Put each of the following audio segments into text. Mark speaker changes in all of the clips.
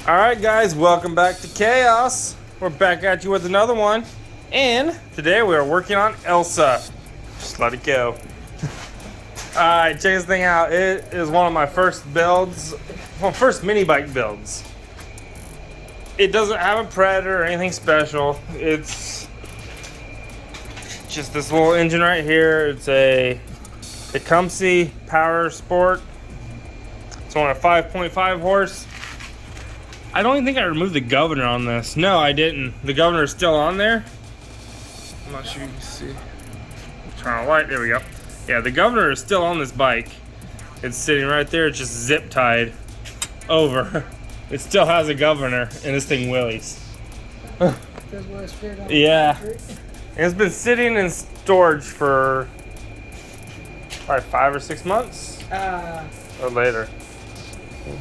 Speaker 1: Alright guys, welcome back to Chaos. We're back at you with another one. And today we are working on Elsa. Just let it go. Alright, check this thing out. It is one of my first builds. Well, first mini bike builds. It doesn't have a Predator or anything special. It's just this little engine right here. It's a Tecumseh Power Sport. It's only a 5.5 horse. I don't even think I removed the governor on this. No, I didn't. The governor is still on there. I'm not sure you can see. I'm trying to light. There we go. Yeah, the governor is still on this bike. It's sitting right there. It's just zip tied over. It still has a governor, and this thing wheelies. Yeah. And it's been sitting in storage for probably 5 or 6 months. Or later.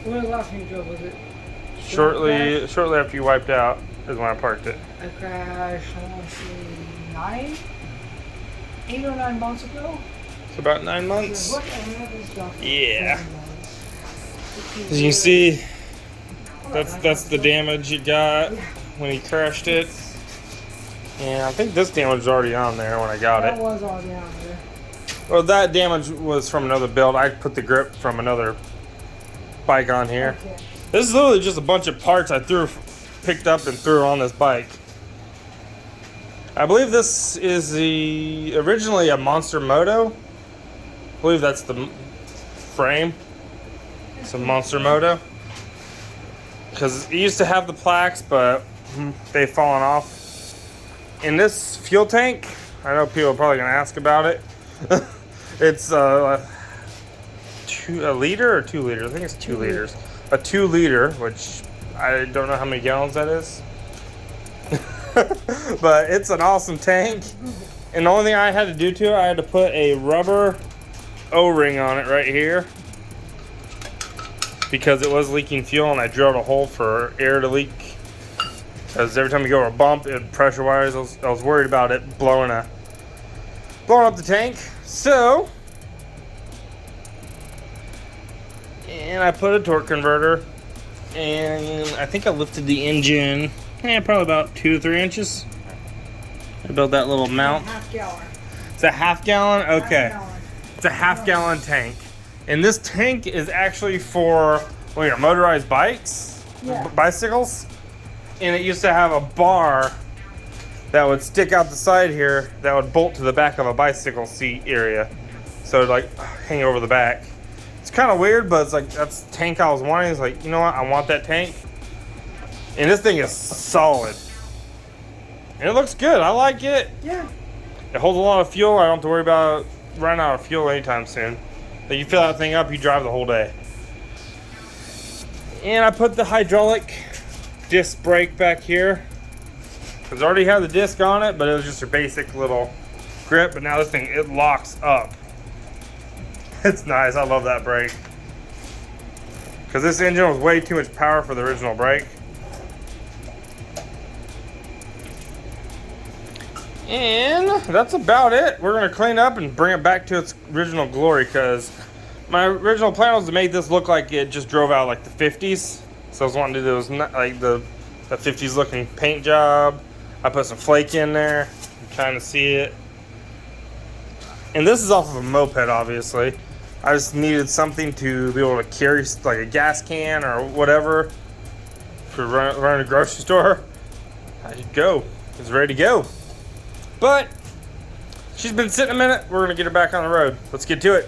Speaker 2: When was the last time you drove? Was it?
Speaker 1: Shortly after you wiped out is when I parked it.
Speaker 2: I crashed, I want to say 8 or 9 months ago.
Speaker 1: It's about 9 months. Yeah.
Speaker 2: Yeah.
Speaker 1: As you can see, that's the damage it got when he crashed it. And I think this damage was already on there when I got it.
Speaker 2: That was already on there.
Speaker 1: Well, that damage was from another build. I put the grip from another bike on here.
Speaker 2: Okay.
Speaker 1: This is literally just a bunch of parts I picked up and threw on this bike. I believe this is originally a Monster Moto. I believe that's the frame. It's a Monster Moto. Because it used to have the plaques, but they've fallen off. In this fuel tank, I know people are probably going to ask about it. It's a liter or 2 liters? I think it's 2 liters. A 2 liter, which I don't know how many gallons that is. But it's an awesome tank. And the only thing I had to do to it, I had to put a rubber O-ring on it right here. Because it was leaking fuel and I drilled a hole for air to leak. Because every time you go over a bump, it pressure wires. I was worried about it blowing up the tank. So, and I put a torque converter, and I think I lifted the engine, probably about 2 to 3 inches. I built that little mount.
Speaker 2: Half gallon.
Speaker 1: It's a half gallon? Okay.
Speaker 2: Half gallon.
Speaker 1: It's a half gallon tank. And this tank is actually for your motorized bikes, bicycles. And it used to have a bar that would stick out the side here that would bolt to the back of a bicycle seat area. So it'd like hang over the back. It's kind of weird, but it's like, that's the tank I was wanting. It's like, you know what? I want that tank. And this thing is solid. And it looks good. I like it.
Speaker 2: Yeah.
Speaker 1: It holds a lot of fuel. I don't have to worry about running out of fuel anytime soon. Like you fill that thing up, you drive the whole day. And I put the hydraulic disc brake back here. Because I already had the disc on it, but it was just a basic little grip. But now this thing, it locks up. It's nice. I love that brake. Because this engine was way too much power for the original brake. And that's about it. We're going to clean up and bring it back to its original glory. Because my original plan was to make this look like it just drove out like the 50s. So I was wanting to do those, like the 50s looking paint job. I put some flake in there. You can kind of see it. And this is off of a moped, obviously. I just needed something to be able to carry, like a gas can or whatever, for running a grocery store. I could go. It's ready to go. But she's been sitting a minute. We're gonna get her back on the road. Let's get to it.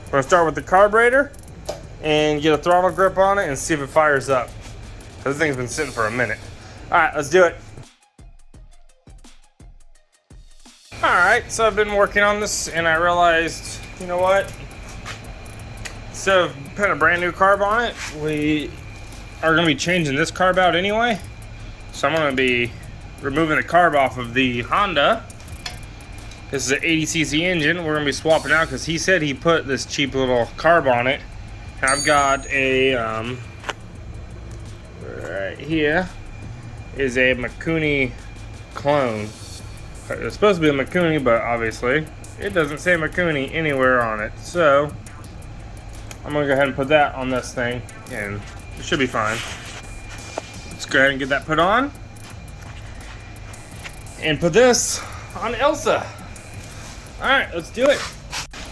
Speaker 1: We're gonna start with the carburetor and get a throttle grip on it and see if it fires up. This thing's been sitting for a minute. All right, let's do it. All right, so I've been working on this and I realized, you know what? Instead of putting a brand new carb on it, we are going to be changing this carb out anyway. So I'm going to be removing the carb off of the Honda. This is an 80cc engine. We're going to be swapping out because he said he put this cheap little carb on it. And I've got a, right here is a Mikuni clone. It's supposed to be a Mikuni, but obviously it doesn't say Mikuni anywhere on it. So I'm gonna go ahead and put that on this thing and it should be fine. let's go ahead and get that put on. And put this on Elsa. Alright, let's do it.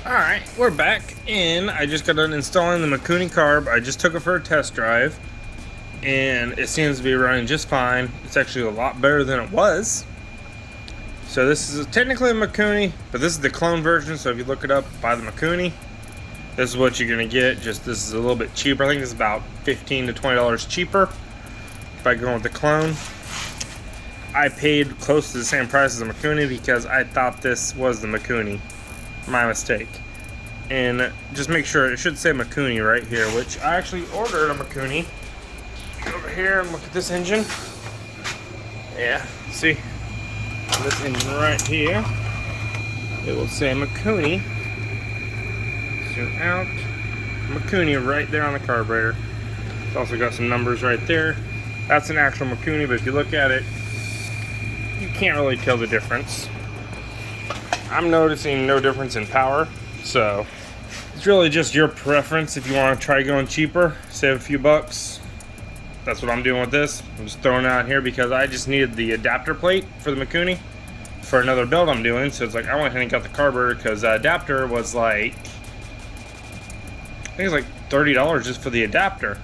Speaker 1: Alright, we're back in. I just got done installing the Mikuni Carb. I just took it for a test drive. And it seems to be running just fine. It's actually a lot better than it was. So this is technically a Mikuni, but this is the clone version. So if you look it up, buy the Mikuni. This is what you're gonna get. Just this is a little bit cheaper. I think it's about $15 to $20 cheaper by going with the clone. I paid close to the same price as the Mikuni because I thought this was the Mikuni. My mistake. And just make sure it should say Mikuni right here, which I actually ordered a Mikuni. Go over here and look at this engine. Yeah, see this engine right here. It will say Mikuni. Zoom out. Mikuni right there on the carburetor. It's also got some numbers right there. That's an actual Mikuni, but if you look at it, you can't really tell the difference. I'm noticing no difference in power, so it's really just your preference. If you want to try going cheaper, save a few bucks, that's what I'm doing with this. I'm just throwing it out here because I just needed the adapter plate for the Mikuni for another build I'm doing. So it's like I went ahead and got the carburetor because the adapter was like, I think it's like $30 just for the adapter.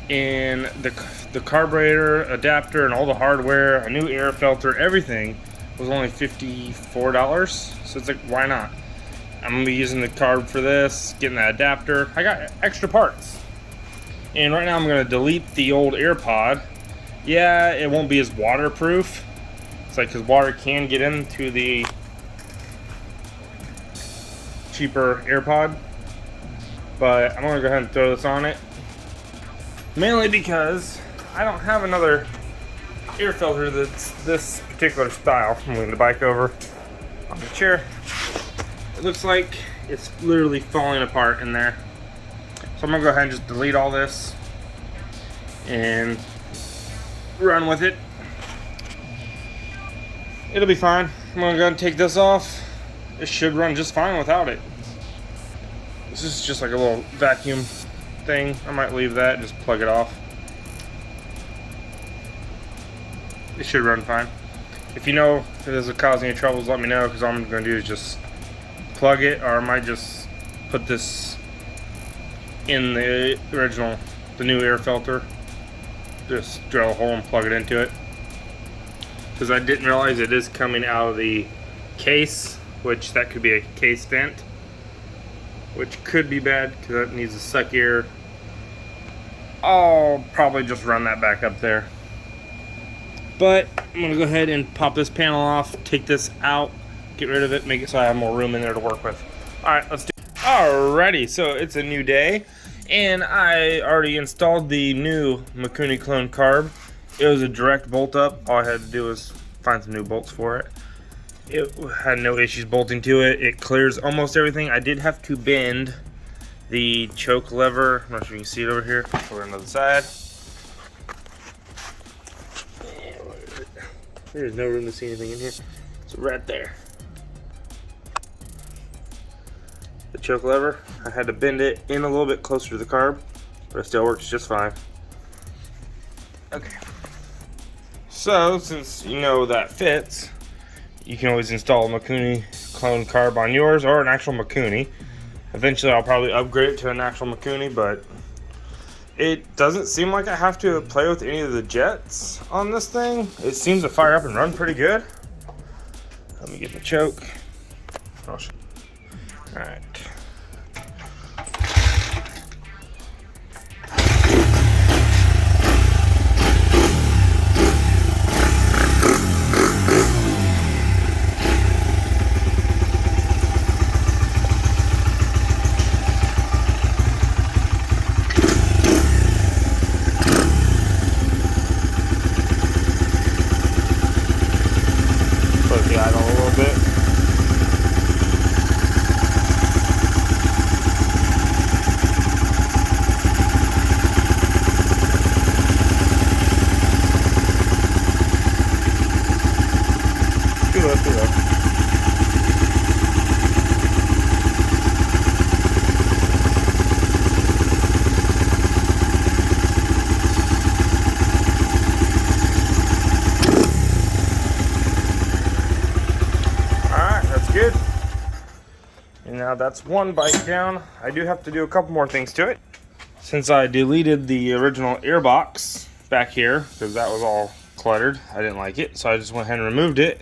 Speaker 1: And the carburetor, adapter, and all the hardware, a new air filter, everything was only $54. So it's like, why not? I'm gonna be using the carb for this, getting that adapter. I got extra parts. And right now I'm gonna delete the old AirPod. Yeah, it won't be as waterproof. It's like, because water can get into the cheaper AirPod. But I'm gonna go ahead and throw this on it. Mainly because I don't have another air filter that's this particular style. I'm moving the bike over on the chair. It looks like it's literally falling apart in there. So I'm gonna go ahead and just delete all this and run with it. It'll be fine. I'm gonna go ahead and take this off. It should run just fine without it. This is just like a little vacuum thing. I might leave that and just plug it off. It should run fine. If you know if this will cause any troubles, let me know, because all I'm going to do is just plug it, or I might just put this in the original, the new air filter. Just drill a hole and plug it into it. Because I didn't realize it is coming out of the case, which that could be a case vent, which could be bad because that needs to suck air. I'll probably just run that back up there. But I'm gonna go ahead and pop this panel off, take this out, get rid of it, make it so I have more room in there to work with. Alright, let's do it. Alrighty, so it's a new day, and I already installed the new Mikuni clone carb. It was a direct bolt up. All I had to do was find some new bolts for it. It had no issues bolting to it. It clears almost everything. I did have to bend the choke lever. I'm not sure you can see it over here. Over on the other side. There's no room to see anything in here. So right there. The choke lever. I had to bend it in a little bit closer to the carb, but it still works just fine. Okay. So since you know that fits, you can always install a Mikuni clone carb on yours, or an actual Mikuni. Eventually I'll probably upgrade it to an actual Mikuni, but it doesn't seem like I have to play with any of the jets on this thing. It seems to fire up and run pretty good. Let me get the choke. Alright. Close the idle a little bit. now that's one bike down. I do have to do a couple more things to it. Since I deleted the original ear box back here, because that was all cluttered, I didn't like it, so I just went ahead and removed it.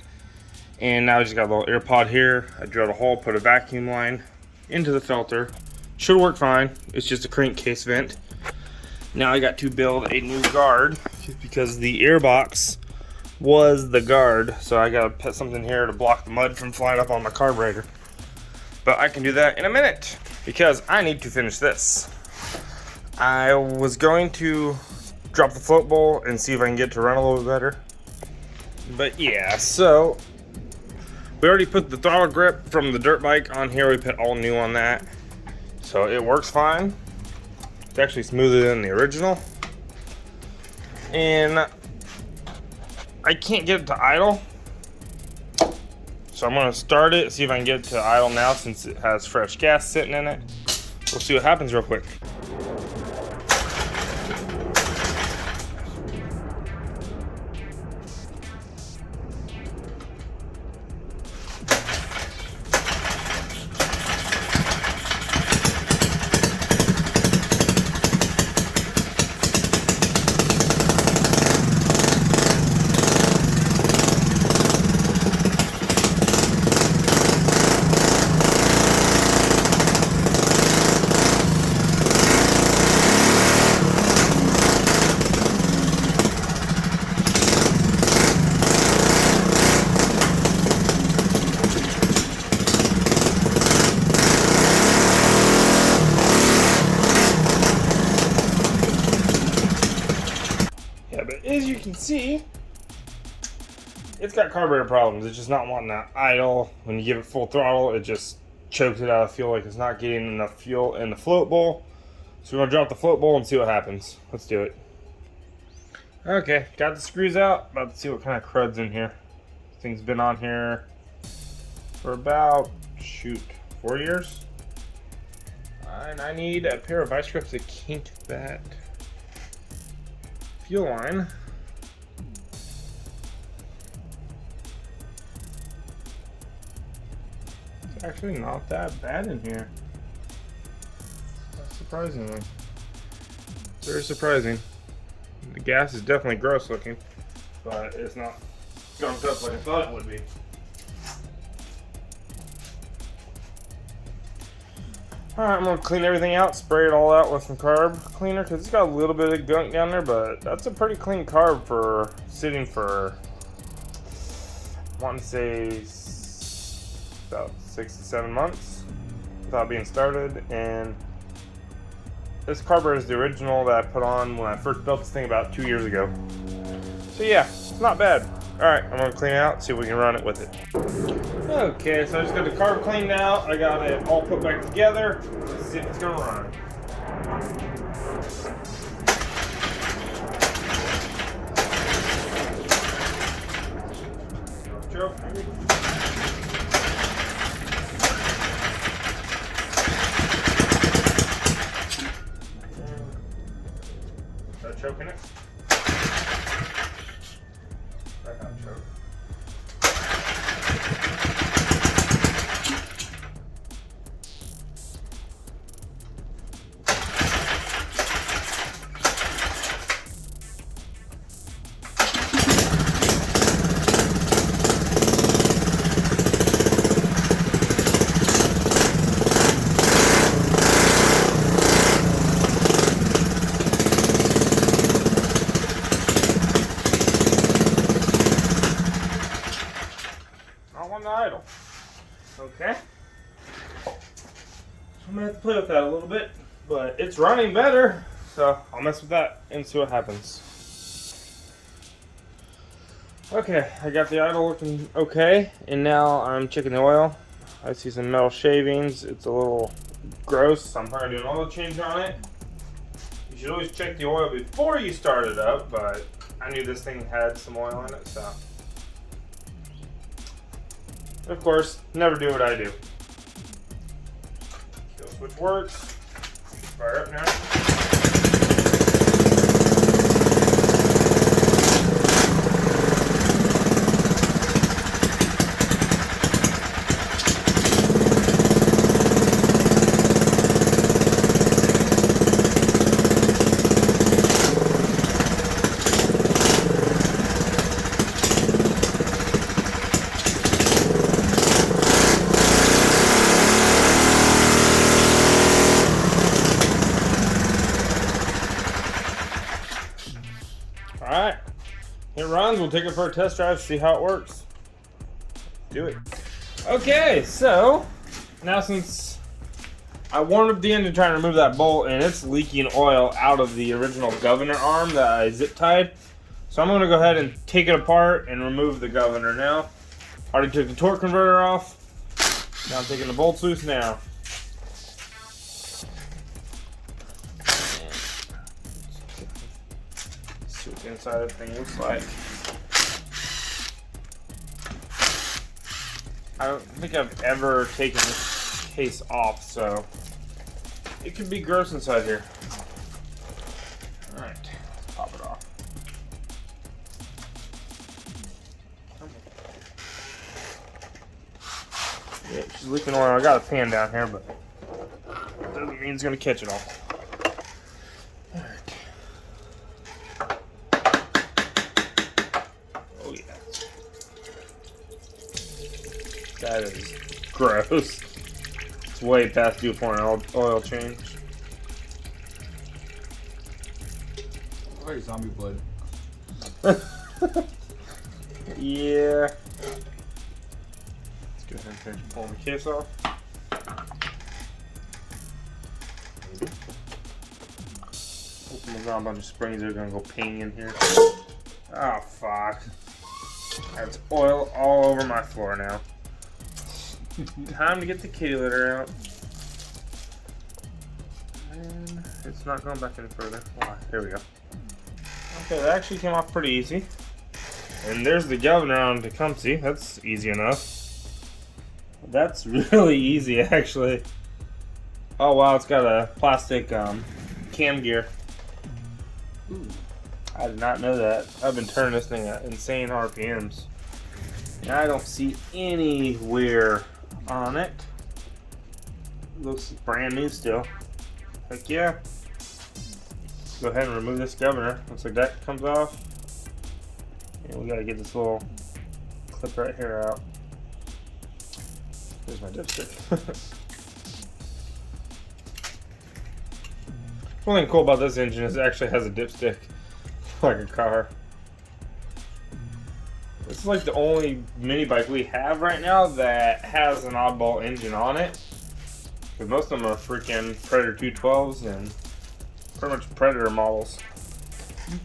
Speaker 1: And now I just got a little ear pod here. I drilled a hole, put a vacuum line into the filter. Should work fine. It's just a crankcase vent. Now I got to build a new guard because the ear box was the guard. So I gotta put something here to block the mud from flying up on my carburetor. But I can do that in a minute because I need to finish this. I was going to drop the float bowl and see if I can get it to run a little bit better. But yeah, so we already put the throttle grip from the dirt bike on here. We put all new on that. So it works fine. It's actually smoother than the original. And I can't get it to idle. So I'm gonna start it, see if I can get it to idle now since it has fresh gas sitting in it. We'll see what happens real quick. As you can see, it's got carburetor problems. It's just not wanting to idle. When you give it full throttle, it just chokes it out of fuel, like it's not getting enough fuel in the float bowl. So we're gonna drop the float bowl and see what happens. Let's do it. Okay, got the screws out. About to see what kind of crud's in here. This thing's been on here for about, 4 years. And I need a pair of vice grips to kink that fuel line. It's actually not that bad in here. Surprisingly. Very surprising. The gas is definitely gross looking, but it's not gunked up like I thought it would be. Alright, I'm going to clean everything out, spray it all out with some carb cleaner because it's got a little bit of gunk down there, but that's a pretty clean carb for sitting for, I want to say, about 6 to 7 months without being started. And this carburetor is the original that I put on when I first built this thing about 2 years ago. So yeah, it's not bad. Alright, I'm going to clean it out, see if we can run it with it. Okay, so I just got the carb cleaned out. I got it all put back together. Let's see if it's going to run. Choke, maybe? Start choking it. Back on choke. Idle. Okay. So I'm gonna have to play with that a little bit, but it's running better, so I'll mess with that and see what happens. Okay, I got the idle looking okay, and now I'm checking the oil. I see some metal shavings. It's a little gross, so I'm probably doing an oil change on it. You should always check the oil before you start it up, but I knew this thing had some oil in it, so. Of course, never do what I do. Kill switch works. Fire up now. Alright. It runs. We'll take it for a test drive, see how it works. Do it. Okay, so now since I warmed up the engine trying to remove that bolt and it's leaking oil out of the original governor arm that I zip tied. So I'm going to go ahead and take it apart and remove the governor now. Already took the torque converter off. Now I'm taking the bolts loose now. See what the inside of the thing looks like. I don't think I've ever taken this case off, so it could be gross inside here. Alright, let's pop it off. Yeah, she's leaking oil. I got a pan down here, but that doesn't mean it's going to catch it all. Alright. Oh, yeah. That is gross. It's way past due for an oil change.
Speaker 3: Like zombie blood.
Speaker 1: Yeah. Let's go ahead and finish pulling the case off. Open the ground, a bunch of springs are gonna go ping in here. Oh fuck. There's oil all over my floor now. Time to get the kitty litter out. And it's not going back any further. Why? Here we go. Okay, that actually came off pretty easy. And there's the governor on Tecumseh. That's easy enough. That's really easy, actually. Oh wow, it's got a plastic cam gear. Ooh, I did not know that. I've been turning this thing at insane RPMs. And I don't see any wear on it. Looks brand new still. Heck yeah. Go ahead and remove this governor. Looks like that comes off. And we gotta get this little clip right here out. There's my dipstick. One thing cool about this engine is it actually has a dipstick, like a car. This is like the only mini bike we have right now that has an oddball engine on it. Because most of them are freaking Predator 212s and pretty much Predator models.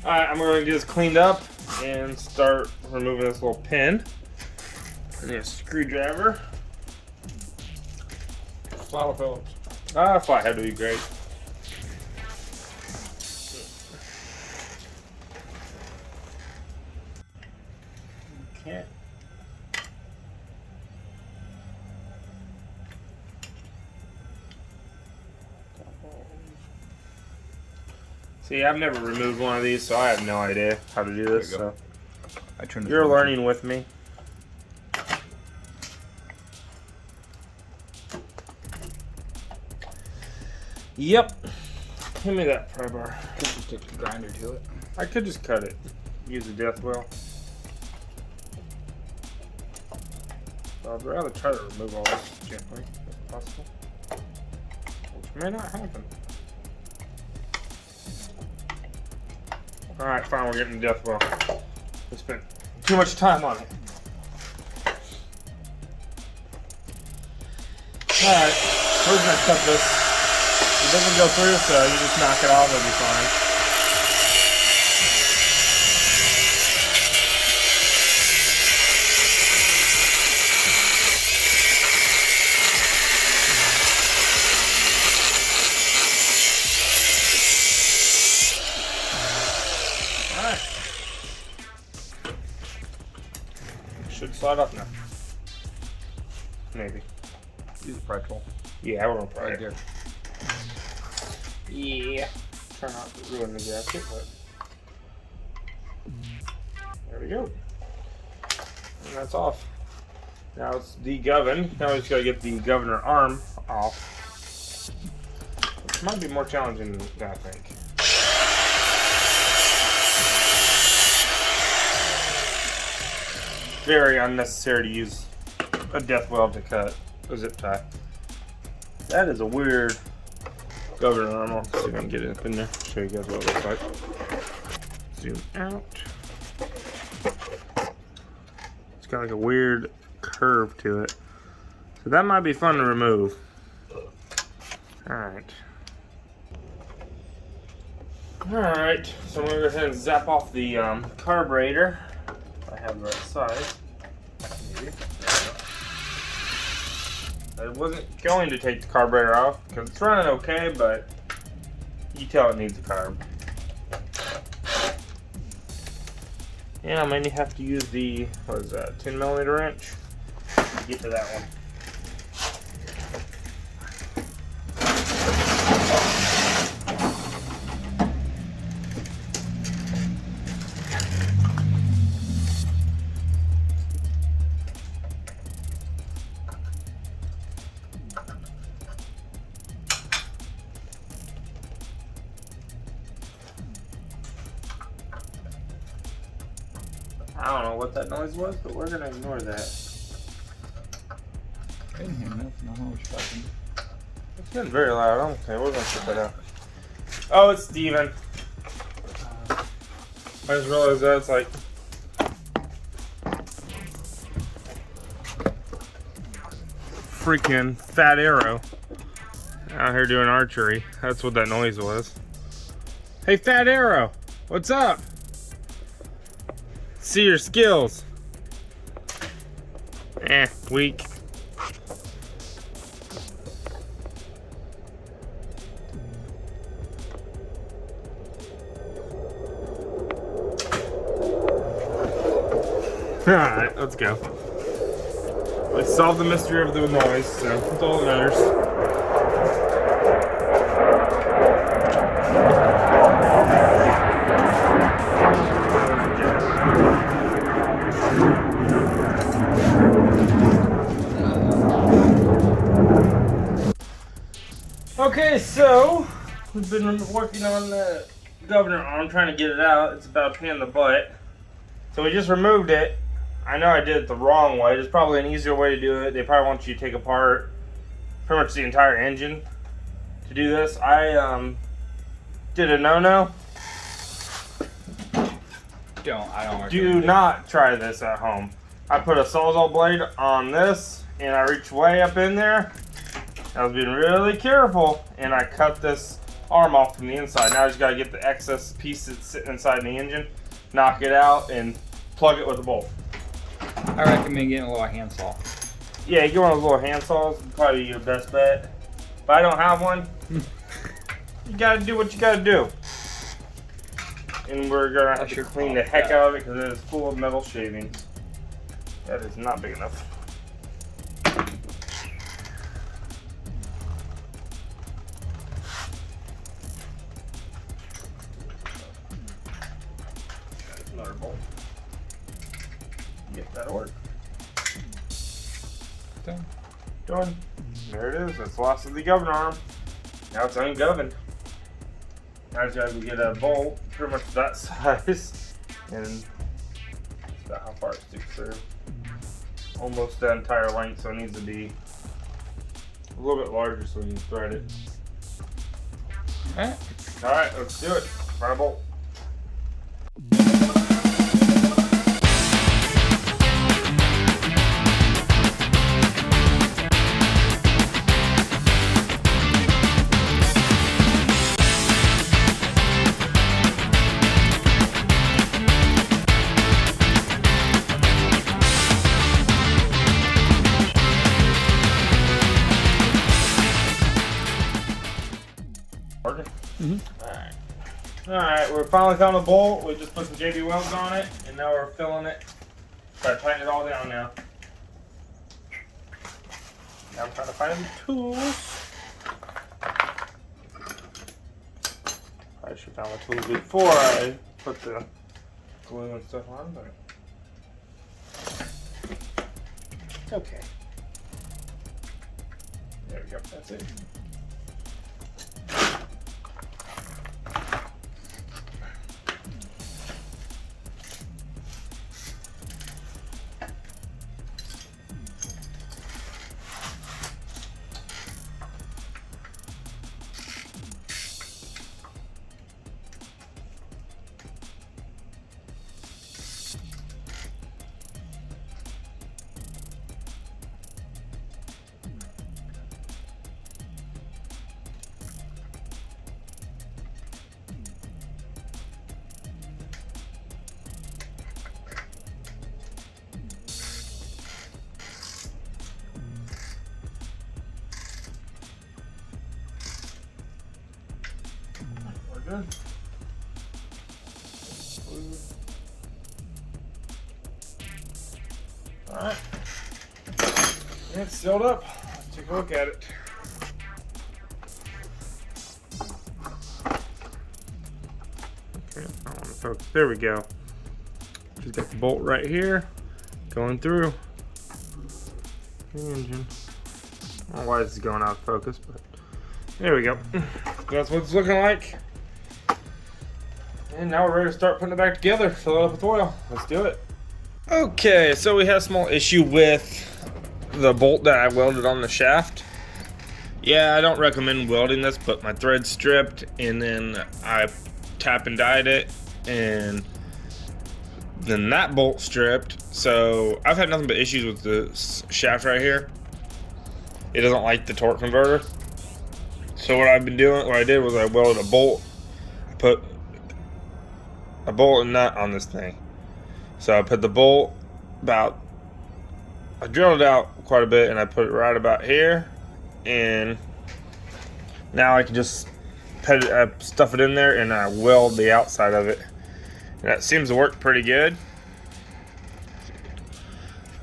Speaker 1: Alright, I'm going to get this cleaned up and start removing this little pin. I need a screwdriver.
Speaker 3: Flower Phillips.
Speaker 1: Flathead would be great. Okay. See, I've never removed one of these, so I have no idea how to do this. So you're learning with me. Yep. Give me that pry bar.
Speaker 3: Could just take the grinder to it.
Speaker 1: I could just cut it. Use a death wheel. I'd rather try to remove all this gently if possible. Which may not happen. Alright, fine, we're getting the death wheel. We spent too much time on it. Alright, we're just gonna cut this. If it doesn't go through, so you just knock it off, it'll be fine. Should slide up now. Maybe.
Speaker 3: Use a pry tool.
Speaker 1: Yeah, we're gonna pry
Speaker 3: Right
Speaker 1: it.
Speaker 3: there.
Speaker 1: Yeah. Try not to ruin the gasket, but there we go. And that's off. Now it's de-governed. Now we just gotta get the governor arm off. Which might be more challenging than I think. Very unnecessary to use a death weld to cut a zip tie. That is a weird governor arm. I'll see if I can get it up in there. Show you guys what it looks like. zoom out. It's got like a weird curve to it. So that might be fun to remove. Alright. Alright, so I'm gonna go ahead and zap off the carburetor. I have the right size. Maybe. I wasn't going to take the carburetor off because it's running okay, but you tell it needs a carb. And I might have to use the, what is that, 10mm wrench to get to that one. I don't know what that noise was, but we're gonna ignore that.
Speaker 3: I didn't hear nothing. I don't know what you're talking about.
Speaker 1: It's getting very loud. Okay, we're gonna check that out. Oh, it's Steven. I just realized that it's like freaking Fat Arrow out here doing archery. That's what that noise was. Hey, Fat Arrow, what's up? See your skills. Weak. Alright, let's go. We solved the mystery of the noise, so that's all that matters. Okay, so we've been working on the governor arm, trying to get it out. It's about a pain in the butt. So we just removed it. I know I did it the wrong way. There's probably an easier way to do it. They probably want you to take apart pretty much the entire engine to do this. I did a no-no. Do not try this at home. I put a Sawzall blade on this and I reached way up in there. I was being really careful and I cut this arm off from the inside. Now I just gotta get the excess piece that's sitting inside the engine, knock it out, and plug it with a bolt.
Speaker 3: I recommend getting a little handsaw.
Speaker 1: Yeah, get one of those little hand saws, probably your best bet. If I don't have one, you gotta do what you gotta do. And we're gonna have to clean the heck out of it because it is full of metal shavings. That is not big enough. Another bolt. Yep, that'll work.
Speaker 3: Done.
Speaker 1: Done. There it is. That's the last of the governor arm. Now it's ungoverned. Now I just gotta get a bolt pretty much that size, and that's about how far it sticks through. Almost the entire length, so it needs to be a little bit larger so we can thread it.
Speaker 3: Alright.
Speaker 1: Alright, let's do it. Fire a bolt. Working? Alright, we're finally found the bolt. We just put some JB welds on it, and now we're filling it. Try to tighten it all down now. Now I'm trying to find the tools. I should have found the tools before I put the glue and stuff on, but it's okay. There we go, that's it. good. Alright. It's sealed up. Let's take a look at it. Okay, I want to focus. There we go. Just got the bolt right here going through the engine. I don't know why this is going out of focus, but there we go. That's what it's looking like. And now we're ready to start putting it back together. Fill it up with oil. Let's do it. Okay, so we had a small issue with the bolt that I welded on the shaft. Yeah, I don't recommend welding this, but my thread stripped and then I tap and dyed it, and then that bolt stripped. So I've had nothing but issues with the shaft right here. It doesn't like the torque converter. So what I did was I welded a bolt. I put a bolt and nut on this thing. So I put the bolt I drilled it out quite a bit and I put it right about here, and now I can just stuff it in there and I weld the outside of it, and that seems to work pretty good.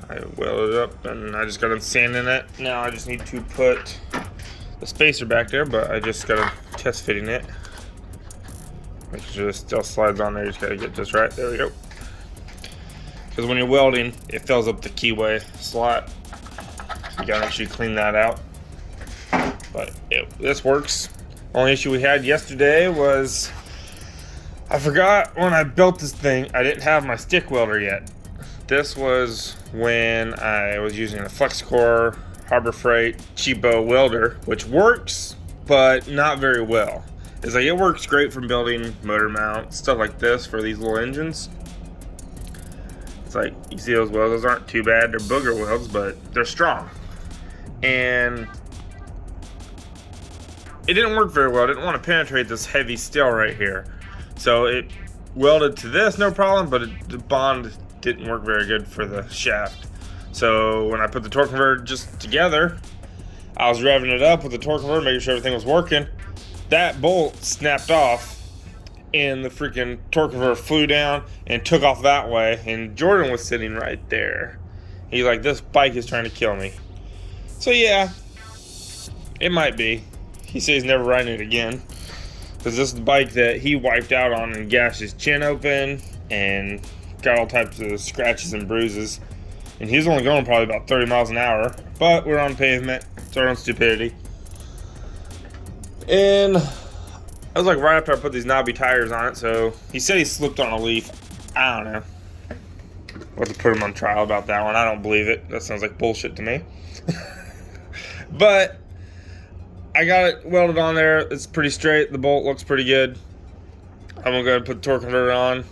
Speaker 1: I welded it up and I just got done sanding it. Now I just need to put the spacer back there, but I just got to test fitting it. Make sure it still slides on there. You just got to get just right. There we go. Because when you're welding, it fills up the keyway slot. So you got to make sure you clean that out. But this works. Only issue we had yesterday was I forgot when I built this thing, I didn't have my stick welder yet. This was when I was using a FlexCore Harbor Freight cheapo welder, which works, but not very well. It's like it works great for building motor mounts, stuff like this for these little engines. It's like you see those welds; those aren't too bad. They're booger welds, but they're strong. And it didn't work very well. I didn't want to penetrate this heavy steel right here, so it welded to this no problem, but the bond didn't work very good for the shaft. So when I put the torque converter just together, I was revving it up with the torque converter, making sure everything was working. That bolt snapped off and the freaking torque converter flew down and took off that way, and Jordan was sitting right there. He's like, this bike is trying to kill me. So yeah, it might be. He says he's never riding it again, because this is the bike that he wiped out on and gashed his chin open and got all types of scratches and bruises. And he was only going probably about 30 miles an hour, but we're on pavement. It's our own stupidity. And I was like right after I put these knobby tires on it, so he said he slipped on a leaf. I don't know. We'll have to put him on trial about that one. I don't believe it. That sounds like bullshit to me. But I got it welded on there. It's pretty straight. The bolt looks pretty good. I'm gonna go ahead and put the torque converter on,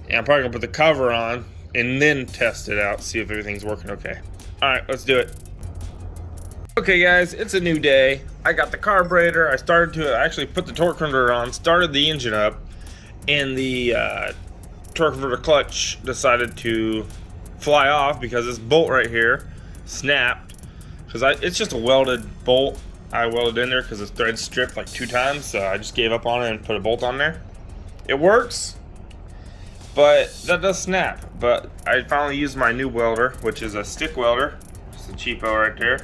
Speaker 1: and I'm probably gonna put the cover on and then test it out, see if everything's working okay. All right, let's do it. Okay guys, it's a new day. I got the carburetor. I actually put the torque converter on, started the engine up, and the torque converter clutch decided to fly off because this bolt right here snapped. Because it's just a welded bolt. I welded in there because the thread stripped like 2 times, so I just gave up on it and put a bolt on there. It works, but that does snap. But I finally used my new welder, which is a stick welder. It's a cheapo right there.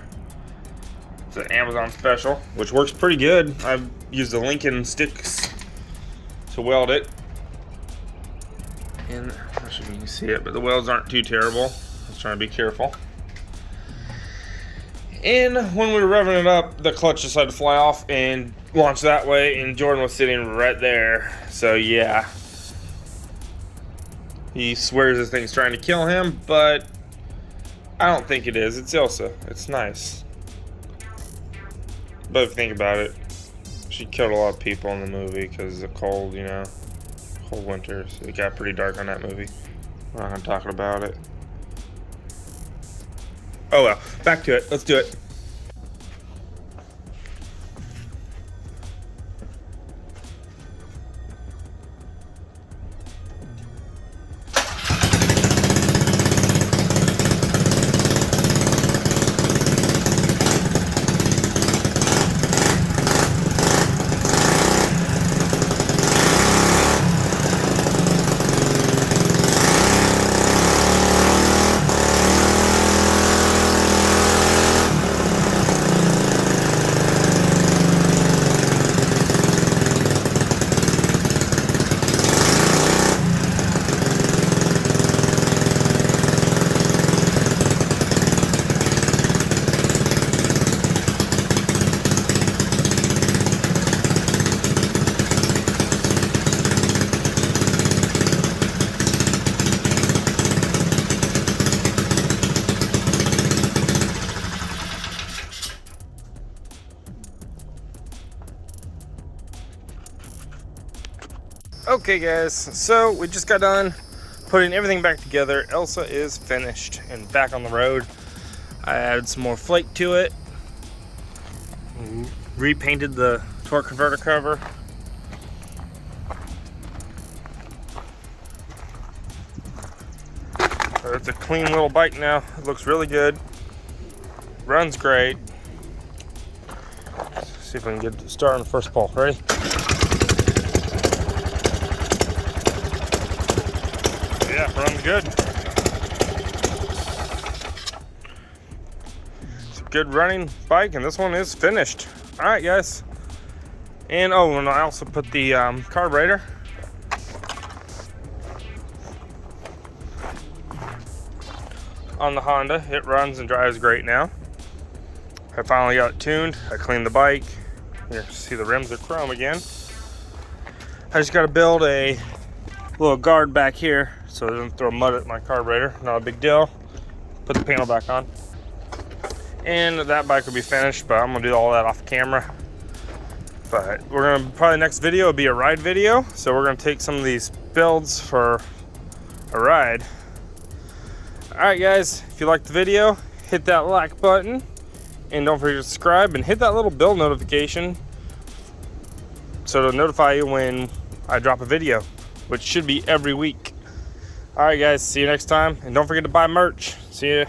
Speaker 1: It's an Amazon special, which works pretty good. I've used the Lincoln sticks to weld it. And I'm not sure if you can see it, but the welds aren't too terrible. I was trying to be careful. And when we were revving it up, the clutch decided to fly off and launch that way, and Jordan was sitting right there. So yeah, he swears this thing's trying to kill him, but I don't think it is. It's Elsa. It's nice. But if you think about it, she killed a lot of people in the movie because of the cold, you know, cold winters. It got pretty dark on that movie. We're not gonna talk about it. Oh well, back to it. Let's do it. Okay guys, so we just got done putting everything back together. Elsa is finished and back on the road. I added some more flake to it, repainted the torque converter cover. So it's a clean little bike now. It looks really good, runs great. Let's see if we can get it started on the first pull. Ready? Yeah, runs good. It's a good running bike, and this one is finished. All right, guys. And oh, and I also put the carburetor on the Honda. It runs and drives great now. I finally got it tuned. I cleaned the bike. You can see the rims are chrome again. I just got to build a little guard back here so it doesn't throw mud at my carburetor. Not a big deal. Put the panel back on. And that bike will be finished, but I'm gonna do all that off camera. But we're gonna, probably next video will be a ride video. So we're gonna take some of these builds for a ride. All right guys, if you liked the video, hit that like button and don't forget to subscribe and hit that little bell notification so it'll notify you when I drop a video, which should be every week. All right guys, see you next time, and don't forget to buy merch. See ya.